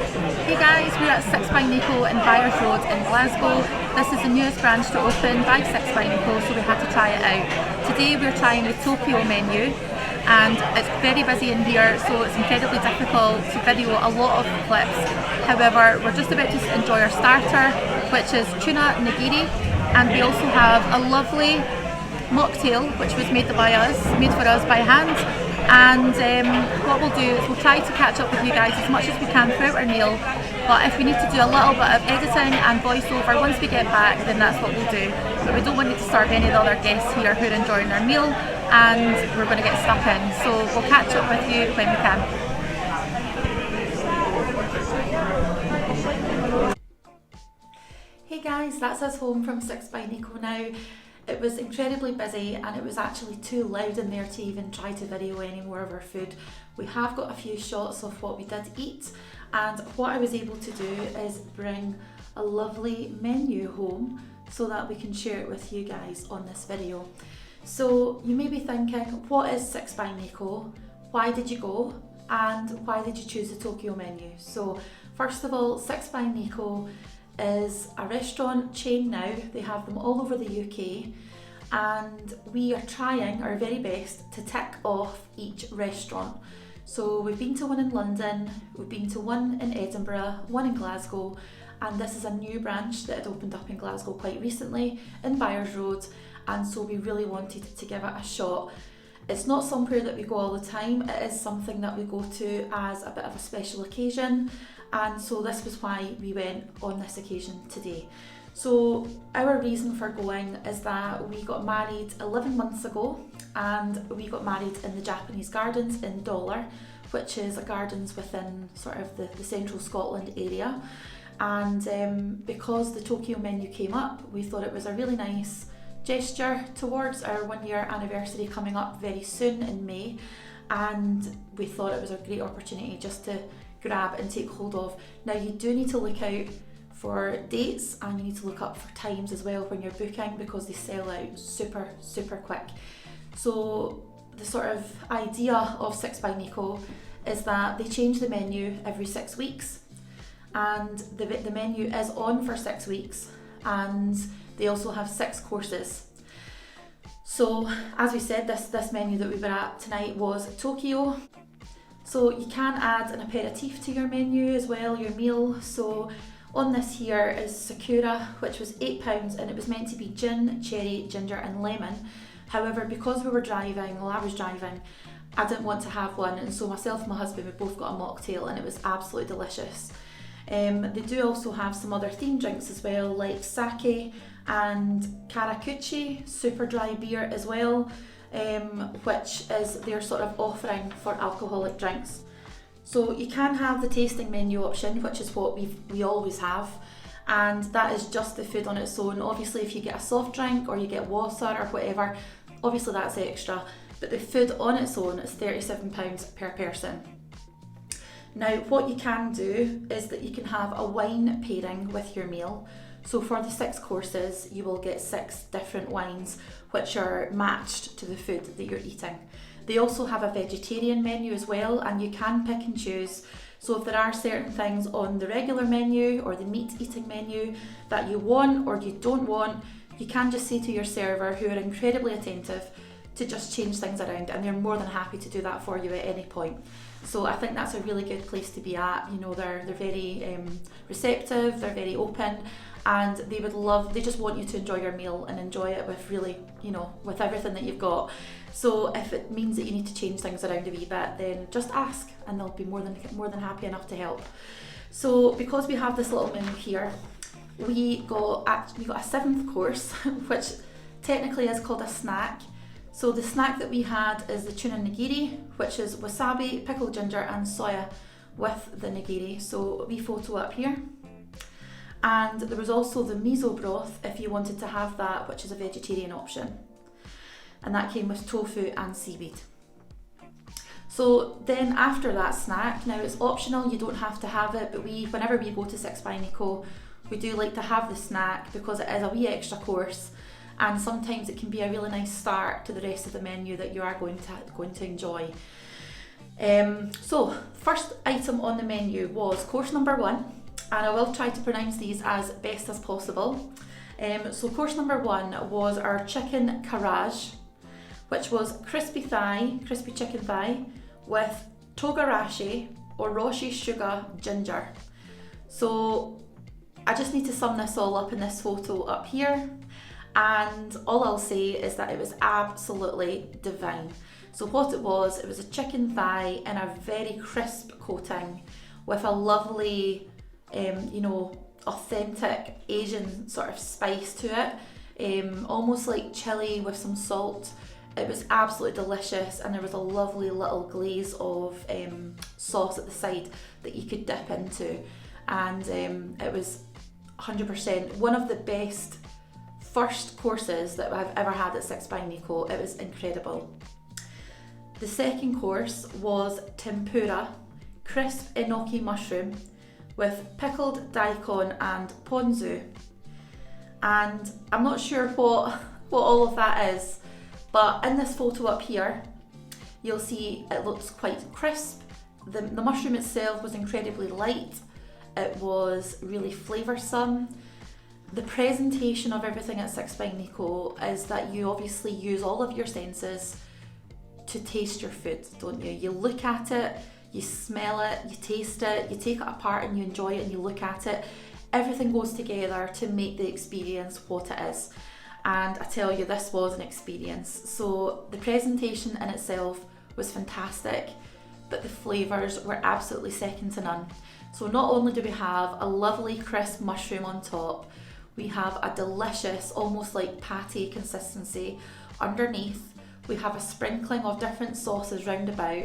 Hey guys, we're at 6 by Nico in Byres Road in Glasgow. This is the newest branch to open by 6 by Nico, so we had to try it out. Today we're trying the Tokyo menu, and it's very busy in here, so it's incredibly difficult to video a lot of clips. However, we're just about to enjoy our starter, which is tuna nigiri, and we also have a lovely mocktail which was made for us by hand. And what we'll do is we'll try to catch up with you guys as much as we can throughout our meal, but if we need to do a little bit of editing and voiceover once we get back, then that's what we'll do. But we don't want you to starve any of the other guests here who are enjoying their meal, and we're going to get stuck in, so we'll catch up with you when we can. Hey guys, that's us home from 6 by Nico now. It was incredibly busy and it was actually too loud in there to even try to video any more of our food. We have got a few shots of what we did eat, and what I was able to do is bring a lovely menu home so that we can share it with you guys on this video. So you may be thinking, what is 6 by Nico? Why did you go? And why did you choose the Tokyo menu? So first of all, 6 by Nico is a restaurant chain now. They have them all over the UK, and we are trying our very best to tick off each restaurant. So we've been to one in London, we've been to one in Edinburgh, one in Glasgow, and this is a new branch that had opened up in Glasgow quite recently in Byres Road, and so we really wanted to give it a shot. It's not somewhere that we go all the time, it is something that we go to as a bit of a special occasion, and so this was why we went on this occasion today. So our reason for going is that we got married 11 months ago, and we got married in the Japanese Gardens in Dollar, which is gardens within sort of the central Scotland area. And because the Tokyo menu came up, we thought it was a really nice gesture towards our 1 year anniversary coming up very soon in May, and we thought it was a great opportunity just to grab and take hold of. Now you do need to look out for dates, and you need to look up for times as well when you're booking, because they sell out super quick. So the sort of idea of 6 by Nico is that they change the menu every 6 weeks, and the menu is on for 6 weeks, and they also have 6 courses. So as we said, this menu that we were at tonight was Tokyo. So you can add an aperitif to your menu as well, your meal. So on this here is Sakura, which was £8, and it was meant to be gin, cherry, ginger and lemon. However, because we were driving, I was driving, I didn't want to have one, and so myself and my husband, we both got a mocktail, and it was absolutely delicious. They do also have some other themed drinks as well, like sake and Karage, super dry beer as well, which is their sort of offering for alcoholic drinks. So you can have the tasting menu option, which is what we always have, and that is just the food on its own. Obviously if you get a soft drink or you get water or whatever, obviously that's extra, but the food on its own is £37 per person. Now what you can do is that you can have a wine pairing with your meal. So for the 6 courses, you will get 6 different wines which are matched to the food that you're eating. They also have a vegetarian menu as well, and you can pick and choose. So if there are certain things on the regular menu or the meat eating menu that you want or you don't want, you can just say to your server, who are incredibly attentive, to just change things around, and they're more than happy to do that for you at any point. So I think that's a really good place to be at. You know, they're very receptive, they're very open, and they just want you to enjoy your meal and enjoy it with really, with everything that you've got. So if it means that you need to change things around a wee bit, then just ask, and they'll be more than happy enough to help. So because we have this little menu here, we got a 7th course, which technically is called a snack. So the snack that we had is the tuna nigiri, which is wasabi, pickled ginger and soya with the nigiri. So a wee photo up here. And there was also the miso broth if you wanted to have that, which is a vegetarian option. And that came with tofu and seaweed. So then after that snack, now it's optional, you don't have to have it, but whenever we go to 6 by Nico, we do like to have the snack because it is a wee extra course, and sometimes it can be a really nice start to the rest of the menu that you are going to enjoy. So first item on the menu was course number 1, and I will try to pronounce these as best as possible. So course number 1 was our chicken Karage, which was crispy chicken thigh with togarashi or roshi sugar ginger. So I just need to sum this all up in this photo up here, and all I'll say is that it was absolutely divine. So what it was a chicken thigh in a very crisp coating with a lovely, authentic Asian sort of spice to it, almost like chili with some salt. It was absolutely delicious, and there was a lovely little glaze of sauce at the side that you could dip into, and it was 100% one of the best first courses that I've ever had at 6 by Nico. It was incredible. The second course was tempura, crisp enoki mushroom with pickled daikon and ponzu. And I'm not sure what all of that is, but in this photo up here, you'll see it looks quite crisp. The mushroom itself was incredibly light. It was really flavoursome. The presentation of everything at 6 by Nico is that you obviously use all of your senses to taste your food, don't you? You look at it, you smell it, you taste it, you take it apart and you enjoy it and you look at it. Everything goes together to make the experience what it is. And I tell you, this was an experience. So the presentation in itself was fantastic, but the flavours were absolutely second to none. So not only do we have a lovely crisp mushroom on top, we have a delicious, almost like pate consistency underneath. We have a sprinkling of different sauces round about,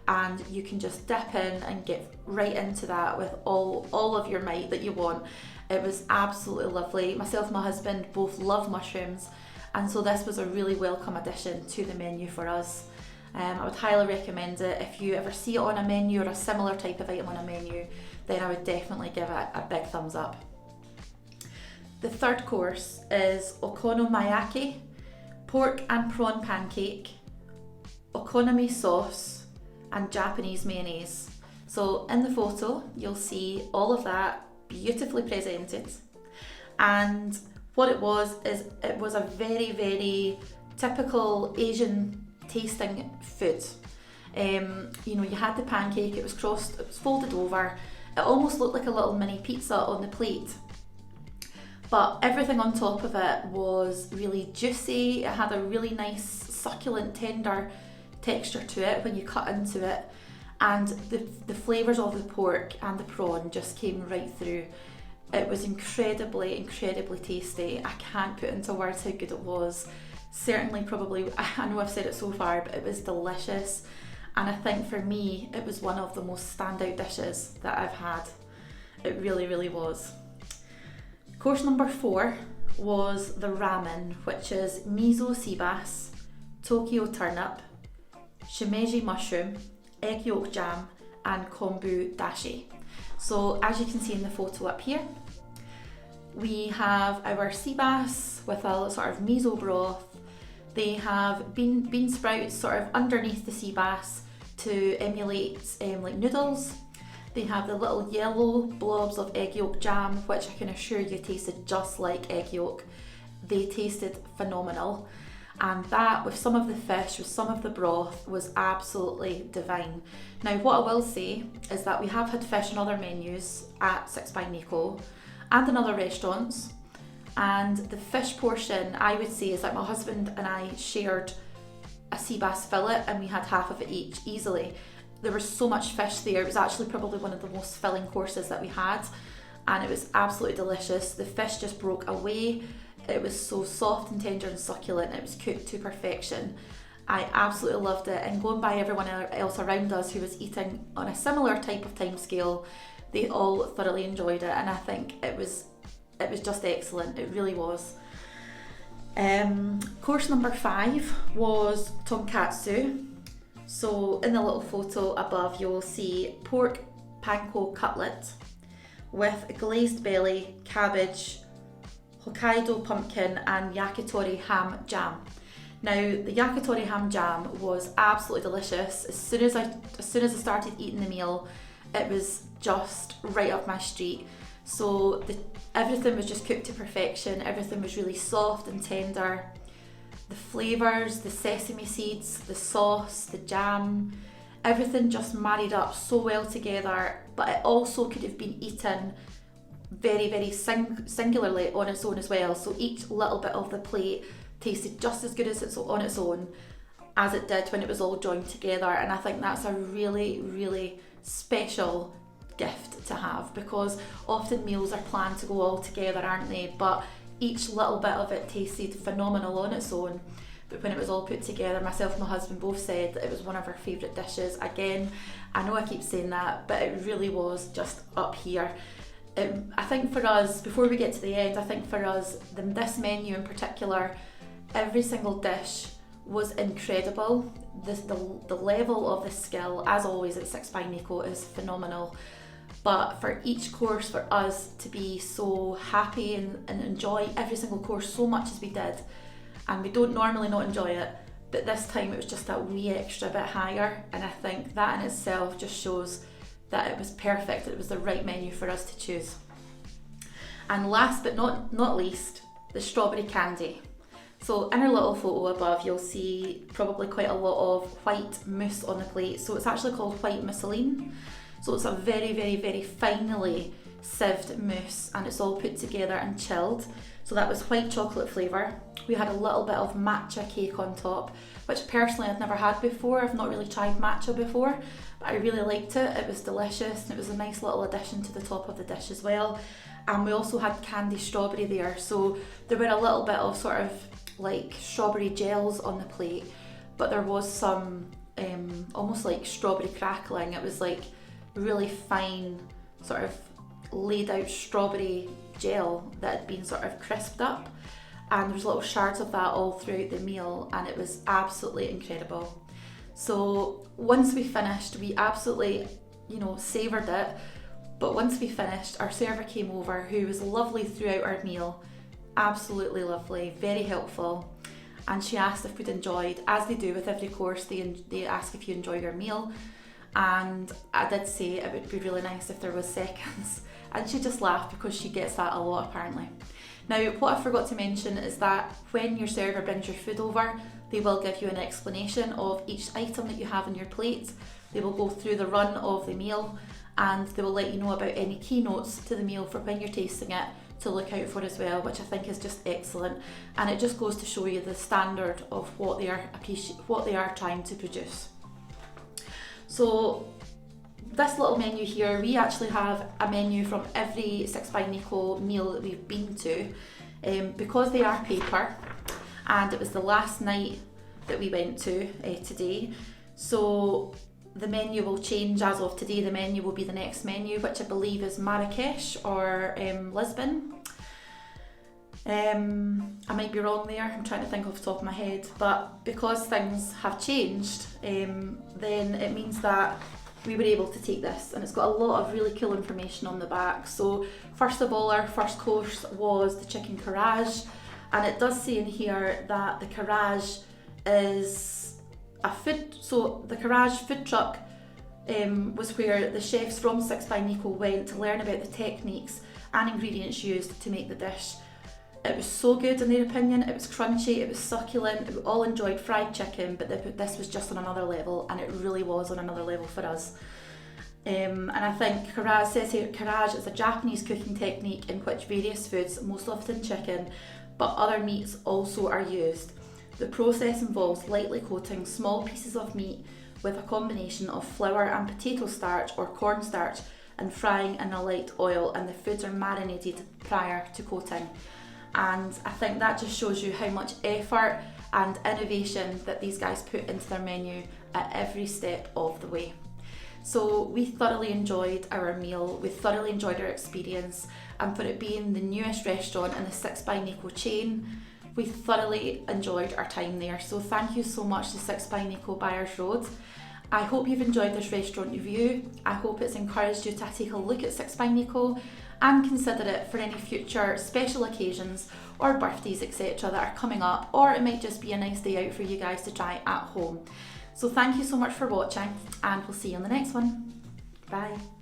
and you can just dip in and get right into that with all of your might that you want. It was absolutely lovely. Myself and my husband both love mushrooms, and so this was a really welcome addition to the menu for us. I would highly recommend it. If you ever see it on a menu or a similar type of item on a menu, then I would definitely give it a big thumbs up. The third course is okonomiyaki, pork and prawn pancake, okonomi sauce, and Japanese mayonnaise. So in the photo, you'll see all of that beautifully presented. And what it was is it was a very, very typical Asian tasting food. You had the pancake, it was folded over. It almost looked like a little mini pizza on the plate. But everything on top of it was really juicy. It had a really nice, succulent, tender texture to it when you cut into it. And the flavours of the pork and the prawn just came right through. It was incredibly, incredibly tasty. I can't put into words how good it was. Certainly, probably, I know I've said it so far, but it was delicious. And I think for me, it was one of the most standout dishes that I've had. It really, really was. Course number 4 was the ramen, which is miso sea bass, Tokyo turnip, shimeji mushroom, egg yolk jam, and kombu dashi. So as you can see in the photo up here, we have our sea bass with a sort of miso broth. They have bean sprouts sort of underneath the sea bass to emulate like noodles. They have the little yellow blobs of egg yolk jam, which I can assure you tasted just like egg yolk. They tasted phenomenal. And that, with some of the fish, with some of the broth, was absolutely divine. Now, what I will say is that we have had fish on other menus at 6 by Nico and in other restaurants. And the fish portion, I would say, is that my husband and I shared a sea bass fillet and we had half of it each easily. There was so much fish there. It was actually probably one of the most filling courses that we had, and it was absolutely delicious. The fish just broke away. It was so soft and tender and succulent. It was cooked to perfection. I absolutely loved it, and going by everyone else around us who was eating on a similar type of time scale, they all thoroughly enjoyed it, and I think it was just excellent. It really was. Course number 5 was tonkatsu. So in the little photo above, you'll see pork panko cutlet with glazed belly, cabbage, Hokkaido pumpkin, and yakitori ham jam. Now, the yakitori ham jam was absolutely delicious. As soon as I started eating the meal, it was just right up my street. So everything was just cooked to perfection. Everything was really soft and tender. The flavours, the sesame seeds, the sauce, the jam, everything just married up so well together, but it also could have been eaten very, very singularly on its own as well. So each little bit of the plate tasted just as good as it's on its own as it did when it was all joined together. And I think that's a really, really special gift to have, because often meals are planned to go all together, aren't they? But each little bit of it tasted phenomenal on its own. But when it was all put together, myself and my husband both said that it was one of our favourite dishes. Again, I know I keep saying that, but it really was just up here. I think for us, before we get to the end, I think for us, this menu in particular, every single dish was incredible. The level of the skill, as always at Six by Nico, is phenomenal. But for each course, for us to be so happy and enjoy every single course so much as we did, and we don't normally not enjoy it, but this time it was just that wee extra bit higher, and I think that in itself just shows that it was perfect, that it was the right menu for us to choose. And last but not least, the strawberry candy. So in our little photo above, you'll see probably quite a lot of white mousse on the plate. So it's actually called white mousseline. So it's a very, very, very finely sieved mousse, and it's all put together and chilled. So that was white chocolate flavour. We had a little bit of matcha cake on top, which personally I'd never had before. I've not really tried matcha before, but I really liked it. It was delicious, and it was a nice little addition to the top of the dish as well. And we also had candy strawberry there. So there were a little bit of sort of like strawberry gels on the plate, but there was some almost like strawberry crackling. It was like really fine sort of laid out strawberry gel that had been sort of crisped up, and there was little shards of that all throughout the meal, and it was absolutely incredible. So once we finished, we absolutely savoured it, but once we finished, our server came over, who was lovely throughout our meal, absolutely lovely, very helpful, and she asked if we'd enjoyed, as they do with every course, they ask if you enjoy your meal. And I did say it would be really nice if there was seconds, and she just laughed because she gets that a lot apparently. Now, what I forgot to mention is that when your server brings your food over, they will give you an explanation of each item that you have on your plate. They will go through the run of the meal, and they will let you know about any keynotes to the meal for when you're tasting it to look out for as well, which I think is just excellent, and it just goes to show you the standard of what they are trying to produce. So this little menu here, we actually have a menu from every Six by Nico meal that we've been to, because they are paper, and it was the last night that we went to today. So the menu will change as of today. The menu will be the next menu, which I believe is Marrakesh or Lisbon. I might be wrong there, I'm trying to think off the top of my head, but because things have changed, then it means that we were able to take this, and it's got a lot of really cool information on the back. So first of all, our first course was the chicken Karage, and it does say in here that the Karage is a food, so the Karage food truck was where the chefs from Six by Nico went to learn about the techniques and ingredients used to make the dish. It was so good in their opinion. It was crunchy, it was succulent, we all enjoyed fried chicken, but this was just on another level, and it really was on another level for us. And I think Karage says here, Karage is a Japanese cooking technique in which various foods, most often chicken, but other meats also are used. The process involves lightly coating small pieces of meat with a combination of flour and potato starch or cornstarch and frying in a light oil, and the foods are marinated prior to coating. And I think that just shows you how much effort and innovation that these guys put into their menu at every step of the way. So we thoroughly enjoyed our meal, we thoroughly enjoyed our experience, and for it being the newest restaurant in the Six by Nico chain, we thoroughly enjoyed our time there. So thank you so much to Six by Nico Byres Road. I hope you've enjoyed this restaurant review. I hope it's encouraged you to take a look at Six by Nico, and consider it for any future special occasions or birthdays, etc. that are coming up, or it might just be a nice day out for you guys to try at home. So thank you so much for watching, and we'll see you on the next one. Bye.